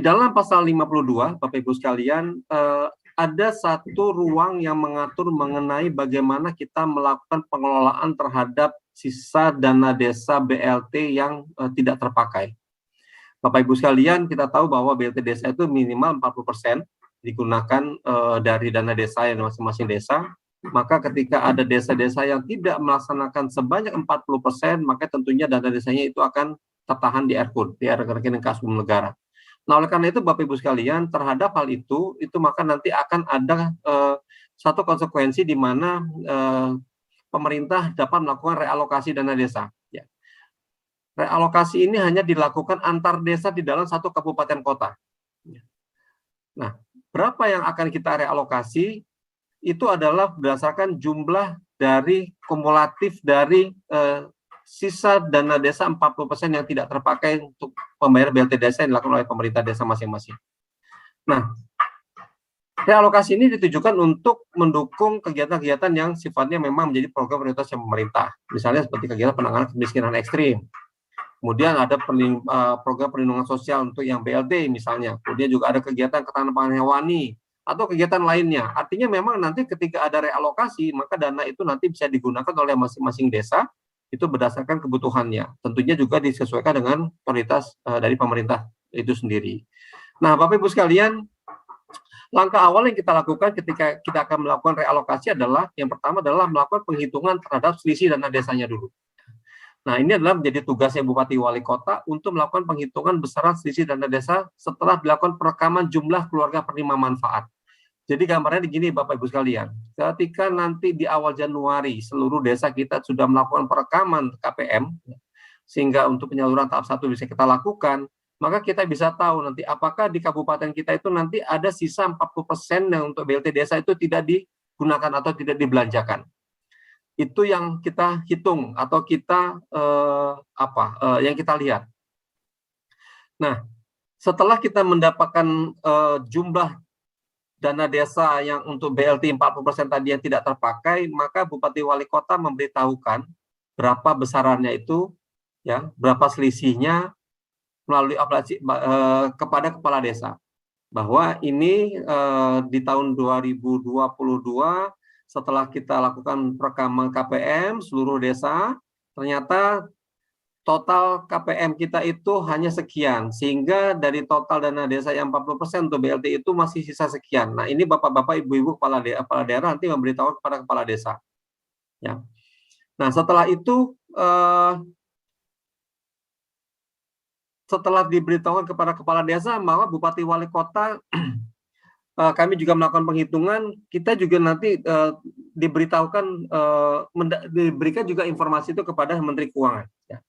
dalam pasal 52, Bapak Ibu sekalian, ada satu ruang yang mengatur mengenai bagaimana kita melakukan pengelolaan terhadap sisa dana desa BLT yang tidak terpakai. Bapak Ibu sekalian, kita tahu bahwa BLT desa itu minimal 40% digunakan dari dana desa yang masing-masing desa. Maka ketika ada desa-desa yang tidak melaksanakan sebanyak 40%, maka tentunya dana desanya itu akan tertahan di RKUN, di rekening kas umum negara. Nah, oleh karena itu Bapak Ibu sekalian, terhadap hal itu maka nanti akan ada satu konsekuensi di mana pemerintah dapat melakukan realokasi dana desa. Ya. Realokasi ini hanya dilakukan antar desa di dalam satu kabupaten kota. Ya. Nah, berapa yang akan kita realokasi itu adalah berdasarkan jumlah dari kumulatif dari sisa dana desa 40% yang tidak terpakai untuk pembayar BLT desa yang dilakukan oleh pemerintah desa masing-masing. Nah, realokasi ini ditujukan untuk mendukung kegiatan-kegiatan yang sifatnya memang menjadi program prioritas pemerintah. Misalnya seperti kegiatan penanganan kemiskinan ekstrim. Kemudian ada program perlindungan sosial untuk yang BLT misalnya. Kemudian juga ada kegiatan ketahanan pangan hewani atau kegiatan lainnya. Artinya memang nanti ketika ada realokasi, maka dana itu nanti bisa digunakan oleh masing-masing desa itu berdasarkan kebutuhannya. Tentunya juga disesuaikan dengan prioritas dari pemerintah itu sendiri. Nah, Bapak Ibu sekalian, langkah awal yang kita lakukan ketika kita akan melakukan realokasi adalah, yang pertama adalah melakukan penghitungan terhadap selisih dana desanya dulu. Nah, ini adalah menjadi tugasnya Bupati Wali Kota untuk melakukan penghitungan besaran selisih dana desa setelah dilakukan perekaman jumlah keluarga penerima manfaat. Jadi gambarnya begini Bapak Ibu sekalian, ketika nanti di awal Januari seluruh desa kita sudah melakukan perekaman KPM, sehingga untuk penyaluran tahap 1 bisa kita lakukan, maka kita bisa tahu nanti apakah di kabupaten kita itu nanti ada sisa 40% yang untuk BLT desa itu tidak digunakan atau tidak dibelanjakan. Itu yang kita hitung atau kita yang kita lihat. Nah, setelah kita mendapatkan jumlah dana desa yang untuk BLT 40% tadi yang tidak terpakai, maka Bupati Wali Kota memberitahukan berapa besarannya itu, ya, berapa selisihnya melalui aplikasi kepada kepala desa. Bahwa ini di tahun 2022 setelah kita lakukan perekaman KPM seluruh desa, ternyata total KPM kita itu hanya sekian, sehingga dari total dana desa yang 40% untuk BLT itu masih sisa sekian. Nah, ini Bapak-Bapak, Ibu-Ibu kepala daerah nanti memberitahu kepada kepala desa. Ya. Nah, setelah itu, setelah diberitahukan kepada kepala desa, maka Bupati Wali Kota, kami juga melakukan penghitungan, kita juga nanti diberikan juga informasi itu kepada Menteri Keuangan. Ya.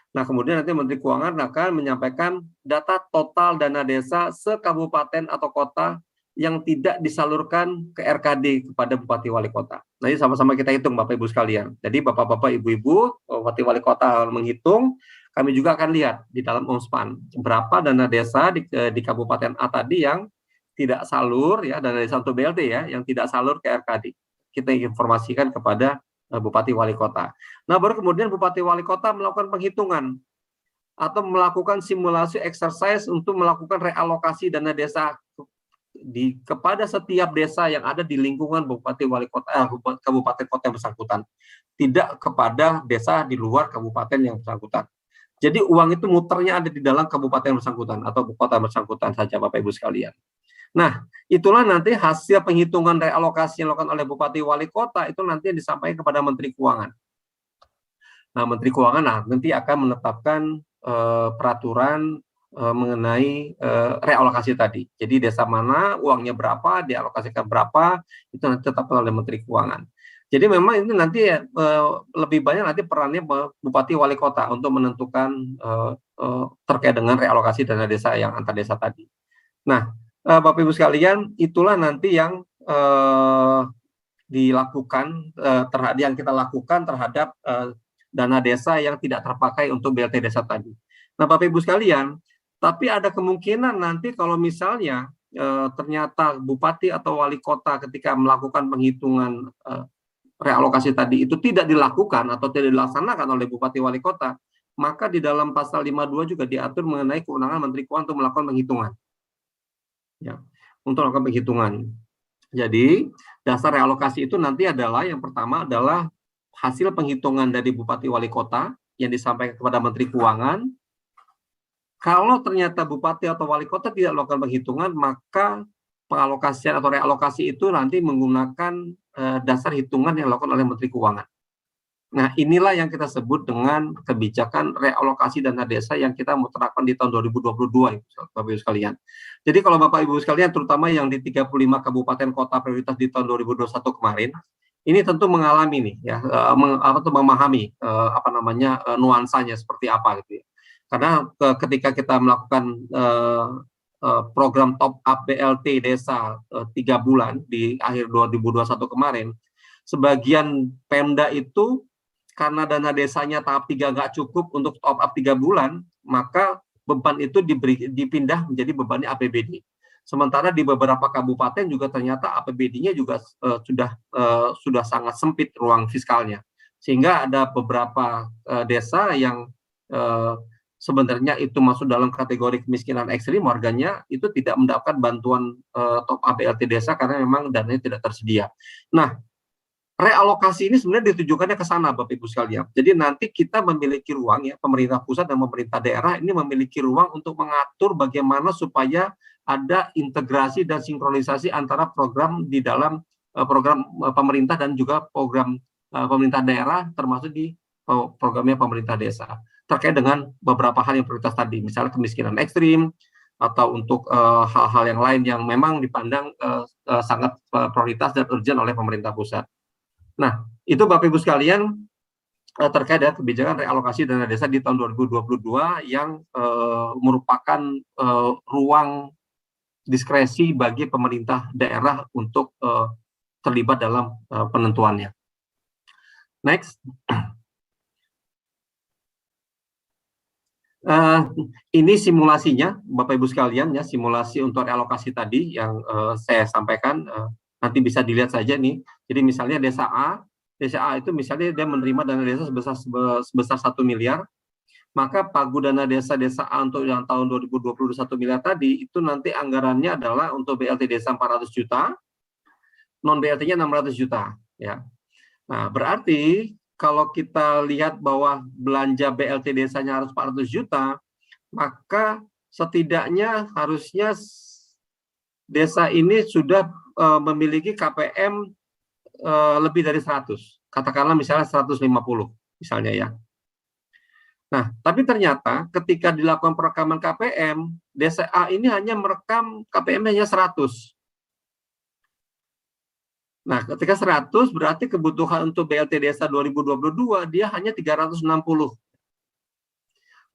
Nah, kemudian nanti Menteri Keuangan akan menyampaikan data total dana desa se-kabupaten atau kota yang tidak disalurkan ke RKD kepada Bupati Wali Kota. Nanti sama-sama kita hitung Bapak Ibu sekalian. Jadi Bapak-Bapak, Ibu-Ibu, Bupati Wali Kota menghitung, kami juga akan lihat di dalam OMSPAN berapa dana desa di Kabupaten A tadi yang tidak salur, ya, dana desa untuk BLT ya, yang tidak salur ke RKD. Kita informasikan kepada Bupati Wali Kota. Nah, baru kemudian Bupati Wali Kota melakukan penghitungan atau melakukan simulasi exercise untuk melakukan realokasi dana desa kepada setiap desa yang ada di lingkungan Bupati Wali Kota, kabupaten kota yang bersangkutan, tidak kepada desa di luar kabupaten yang bersangkutan. Jadi uang itu muternya ada di dalam kabupaten bersangkutan atau kota bersangkutan saja Bapak Ibu sekalian. Nah, itulah nanti hasil penghitungan realokasi yang dilakukan oleh Bupati Wali Kota itu nanti disampaikan kepada Menteri Keuangan. Nah, Menteri Keuangan nanti akan menetapkan peraturan mengenai realokasi tadi. Jadi desa mana uangnya berapa, dialokasikan berapa, itu nanti ditetapkan oleh Menteri Keuangan. Jadi memang ini nanti lebih banyak nanti perannya Bupati Wali Kota untuk menentukan terkait dengan realokasi dana desa yang antar desa tadi. Nah, Bapak Ibu sekalian, itulah nanti yang dilakukan yang kita lakukan terhadap dana desa yang tidak terpakai untuk BLT desa tadi. Nah, Bapak Ibu sekalian, tapi ada kemungkinan nanti kalau misalnya ternyata Bupati atau Wali Kota ketika melakukan penghitungan realokasi tadi itu tidak dilakukan atau tidak dilaksanakan oleh Bupati Wali Kota, maka di dalam pasal 52 juga diatur mengenai kewenangan Menteri Keuangan untuk melakukan penghitungan. untuk melakukan penghitungan. Jadi dasar realokasi itu nanti adalah yang pertama adalah hasil penghitungan dari Bupati Wali Kota yang disampaikan kepada Menteri Keuangan. Kalau ternyata Bupati atau Wali Kota tidak melakukan penghitungan, maka pengalokasian atau realokasi itu nanti menggunakan dasar hitungan yang dilakukan oleh Menteri Keuangan. Nah, inilah yang kita sebut dengan kebijakan realokasi dana desa yang kita mau terapkan di tahun 2022, Bapak Ibu sekalian. Jadi kalau Bapak Ibu sekalian, terutama yang di 35 kabupaten kota prioritas di tahun 2021 kemarin, ini tentu mengalami nih ya, memahami nuansanya seperti apa gitu ya. Karena ketika kita melakukan program top up BLT desa 3 bulan di akhir 2021 kemarin, sebagian Pemda itu karena dana desanya tahap 3 nggak cukup untuk top up 3 bulan, maka beban itu dipindah menjadi bebannya APBD. Sementara di beberapa kabupaten juga ternyata APBD-nya juga sudah sangat sempit ruang fiskalnya. Sehingga ada beberapa desa yang sebenarnya itu masuk dalam kategori kemiskinan ekstrim, warganya itu tidak mendapatkan bantuan top up BLT desa karena memang dananya tidak tersedia. Nah, realokasi ini sebenarnya ditujukannya ke sana, Bapak Ibu sekalian. Jadi nanti kita memiliki ruang ya, pemerintah pusat dan pemerintah daerah ini memiliki ruang untuk mengatur bagaimana supaya ada integrasi dan sinkronisasi antara program di dalam program pemerintah dan juga program pemerintah daerah, termasuk di programnya pemerintah desa. Terkait dengan beberapa hal yang prioritas tadi, misalnya kemiskinan ekstrim, atau untuk hal-hal yang lain yang memang dipandang sangat prioritas dan urgent oleh pemerintah pusat. Nah, itu Bapak Ibu sekalian terkait dengan kebijakan realokasi dana desa di tahun 2022 yang merupakan ruang diskresi bagi pemerintah daerah untuk terlibat dalam penentuannya. Next. Ini simulasinya, Bapak Ibu sekalian ya, simulasi untuk realokasi tadi yang saya sampaikan. Nanti bisa dilihat saja nih. Jadi misalnya desa A itu misalnya dia menerima dana desa sebesar 1 miliar, maka pagu dana desa A untuk yang tahun 2021 miliar tadi, itu nanti anggarannya adalah untuk BLT desa 400 juta, non BLT-nya 600 juta. Ya. Nah, berarti kalau kita lihat bahwa belanja BLT desanya harus 400 juta, maka setidaknya harusnya desa ini sudah memiliki KPM lebih dari 100, katakanlah misalnya 150 misalnya ya. Nah, tapi ternyata ketika dilakukan perekaman KPM, desa A ini hanya merekam KPM hanya 100. Nah, ketika 100 berarti kebutuhan untuk BLT desa 2022 dia hanya 360.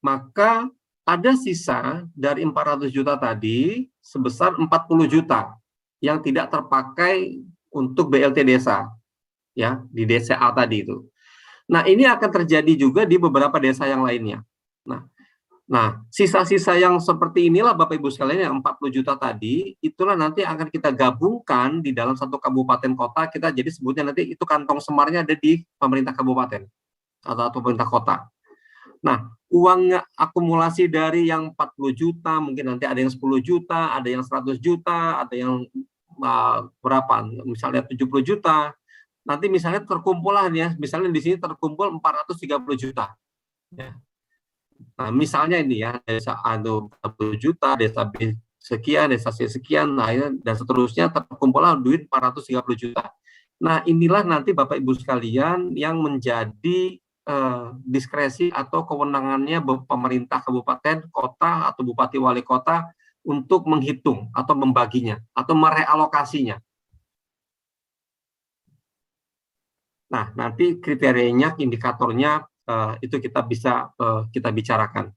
Maka ada sisa dari 400 juta tadi sebesar 40 juta yang tidak terpakai untuk BLT desa, ya, di desa A tadi itu. Nah, ini akan terjadi juga di beberapa desa yang lainnya. Nah, sisa-sisa yang seperti inilah Bapak Ibu sekalian yang 40 juta tadi, itulah nanti akan kita gabungkan di dalam satu kabupaten kota, kita jadi sebutnya nanti itu kantong semarnya ada di pemerintah kabupaten atau pemerintah kota. Nah, uangnya akumulasi dari yang 40 juta, mungkin nanti ada yang 10 juta, ada yang 100 juta, ada yang berapa, misalnya 70 juta, nanti misalnya terkumpulan ya, misalnya di sini terkumpul 430 juta. Ya. Nah, misalnya ini ya, desa A 40 juta, desa B sekian, desa C sekian, nah, dan seterusnya terkumpullah duit 430 juta. Nah, inilah nanti Bapak Ibu sekalian yang menjadi diskresi atau kewenangannya pemerintah kabupaten, kota, atau bupati wali kota untuk menghitung atau membaginya atau merealokasinya. Nah, nanti kriterianya, indikatornya itu kita bisa kita bicarakan.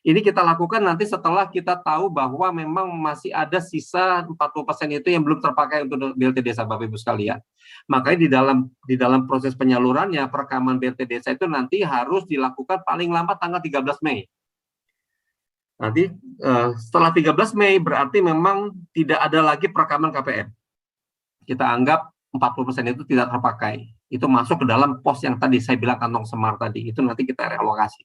Ini kita lakukan nanti setelah kita tahu bahwa memang masih ada sisa 40% itu yang belum terpakai untuk BLT desa, Bapak Ibu sekalian. Makanya di dalam proses penyalurannya, perekaman BLT desa itu nanti harus dilakukan paling lambat tanggal 13 Mei. Nanti setelah 13 Mei berarti memang tidak ada lagi perekaman KPM. Kita anggap 40% itu tidak terpakai. Itu masuk ke dalam pos yang tadi saya bilang kantong semar tadi. Itu nanti kita realokasi.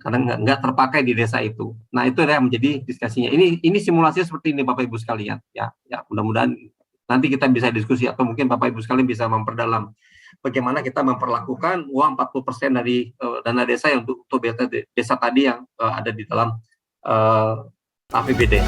karena nggak terpakai di desa itu. Nah, itu yang menjadi diskusinya. Ini simulasi seperti ini Bapak Ibu sekalian. Ya mudah-mudahan nanti kita bisa diskusi atau mungkin Bapak Ibu sekalian bisa memperdalam bagaimana kita memperlakukan uang 40% dari dana desa yang untuk desa tadi yang ada di dalam APBD.